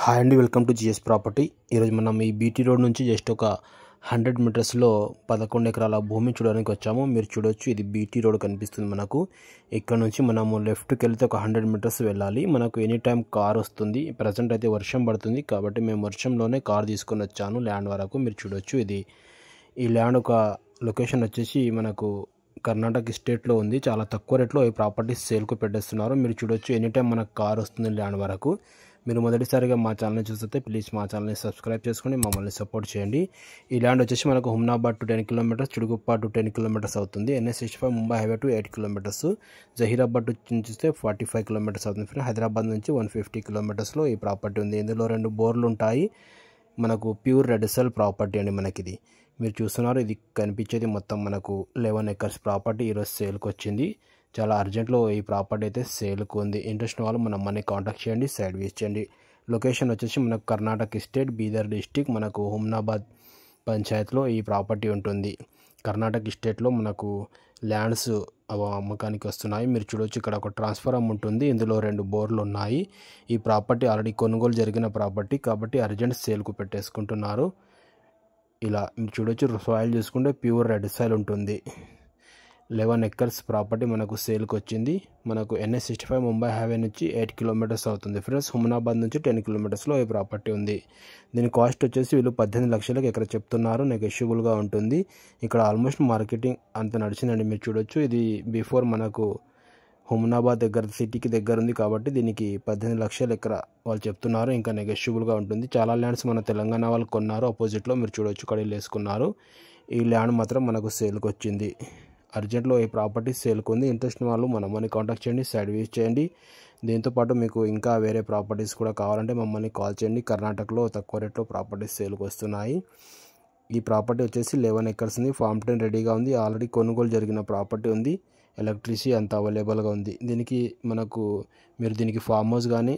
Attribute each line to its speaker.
Speaker 1: Hi అండి, welcome to GS property. ఈరోజు మనం ఈ బీటీ రోడ్ నుంచి జస్ట్ ఒక 100 మీటర్స్లో 11 ఎకరాల భూమి చూడడానికి వచ్చాము. మీరు చూడొచ్చు, ఇది బీటీ రోడ్ కనిపిస్తుంది మనకు. ఇక్కడ నుంచి మనము లెఫ్ట్కి వెళ్తే ఒక 100 మీటర్స్ వెళ్ళాలి. మనకు ఎనీ టైం కార్ వస్తుంది. ప్రజెంట్ అయితే వర్షం పడుతుంది కాబట్టి మేము వర్షంలోనే కార్ తీసుకొని వచ్చాను ల్యాండ్ వరకు. మీరు చూడొచ్చు, ఈ ల్యాండ్ ఒక లొకేషన్ వచ్చేసి మనకు కర్ణాటక స్టేట్లో ఉంది. చాలా తక్కువ రేట్లో ఈ ప్రాపర్టీస్ సేల్కు పెట్టేస్తున్నారు. మీరు చూడొచ్చు, ఎనీ టైం మనకు కార్ వస్తుంది ల్యాండ్ వరకు. మీరు మొదటిసారిగా మా ఛానల్ని చూస్తే ప్లీజ్ మా ఛానల్ని సబ్స్క్రైబ్ చేసుకొని మమ్మల్ని సపోర్ట్ చేయండి. ఈ ల్యాండ్ వచ్చేసి మనకు Humnabad to 10 kilometres, Chidguppa to 10 kilometres అవుతుంది. NH65 Mumbai highway to 8 kilometres, Zaheerabad నుంచి చూస్తే 45 కిలోమీటర్స్ అవుతుంది. హైదరాబాద్ నుంచి 150 కిలోమీటర్స్లో ఈ ప్రాపర్టీ ఉంది. ఇందులో 2 బోర్లు ఉంటాయి. మనకు ప్యూర్ రెడ్ సెల్ ప్రాపర్టీ అండి మనకిది. మీరు చూస్తున్నారు, ఇది కనిపించేది మొత్తం మనకు 11 ఎకర్స్ ప్రాపర్టీ ఈరోజు సేల్కి వచ్చింది. చాలా అర్జెంట్లో ఈ ప్రాపర్టీ అయితే సేల్కు ఉంది. ఇంట్రెస్ట్ వాళ్ళు మన మనీ కాంటాక్ట్ చేయండి, సైడ్ విజిట్ చేయండి. లొకేషన్ వచ్చేసి మనకు కర్ణాటక స్టేట్, బీదర్ డిస్టిక్, మనకు హుమ్నాబాద్ పంచాయత్లో ఈ ప్రాపర్టీ ఉంటుంది. కర్ణాటక స్టేట్లో మనకు ల్యాండ్స్ అమ్మకానికి వస్తున్నాయి. మీరు చూడవచ్చు, ఇక్కడ ఒక ట్రాన్స్ఫార్మర్ ఉంటుంది. ఇందులో 2 బోర్లు ఉన్నాయి. ఈ ప్రాపర్టీ ఆల్రెడీ కొనుగోలు జరిగిన ప్రాపర్టీ కాబట్టి అర్జెంట్ సేల్కు పెట్టేసుకుంటున్నారు. ఇలా మీరు చూడొచ్చు, సాయిల్ చూసుకుంటే ప్యూర్ రెడ్ సాయిల్ ఉంటుంది. 11 ఎకర్స్ ప్రాపర్టీ మనకు సేల్కి వచ్చింది. మనకు NH65 ముంబై హైవే నుంచి 8 కిలోమీటర్స్ అవుతుంది ఫ్రెండ్స్. హుమ్నాబాద్ నుంచి 10 కిలోమీటర్స్లో ఈ ప్రాపర్టీ ఉంది. దీని కాస్ట్ వచ్చేసి వీళ్ళు 18 లక్షలకు ఎకర చెప్తున్నారు. నెగోషియబుల్గా ఉంటుంది. ఇక్కడ ఆల్మోస్ట్ మార్కెటింగ్ అంత నడిచిందండి. మీరు చూడొచ్చు, ఇది బిఫోర్ మనకు హుమ్నాబాద్ దగ్గర సిటీకి దగ్గర ఉంది కాబట్టి దీనికి 18 లక్షల ఎకర వాళ్ళు చెప్తున్నారు. ఇంకా నెగోషియబుల్గా ఉంటుంది. చాలా ల్యాండ్స్ మన తెలంగాణ వాళ్ళు కొన్నారు. అపోజిట్లో మీరు చూడొచ్చు, కడీలు వేసుకున్నారు. ఈ ల్యాండ్ మాత్రం మనకు సేల్కి వచ్చింది. అర్జెంట్లో ఈ ప్రాపర్టీ సేల్కి ఉంది. ఇంట్రెస్ట్ వాళ్ళు మమ్మల్ని కాంటాక్ట్ చేయండి, సైడ్ విజిట్ చేయండి. దీంతోపాటు మీకు ఇంకా వేరే ప్రాపర్టీస్ కూడా కావాలంటే మమ్మల్ని కాల్ చేయండి. కర్ణాటకలో తక్కువ రేట్లో ప్రాపర్టీస్ సేల్కి వస్తున్నాయి. ఈ ప్రాపర్టీ వచ్చేసి 11 ఎకర్స్ ఉంది. ఫామ్ 10 రెడీగా ఉంది. ఆల్రెడీ కొనుగోలు జరిగిన ప్రాపర్టీ ఉంది. ఎలక్ట్రిసిటీ అంతా అవైలబుల్గా ఉంది. దీనికి మీరు దీనికి ఫామ్ హౌస్ కానీ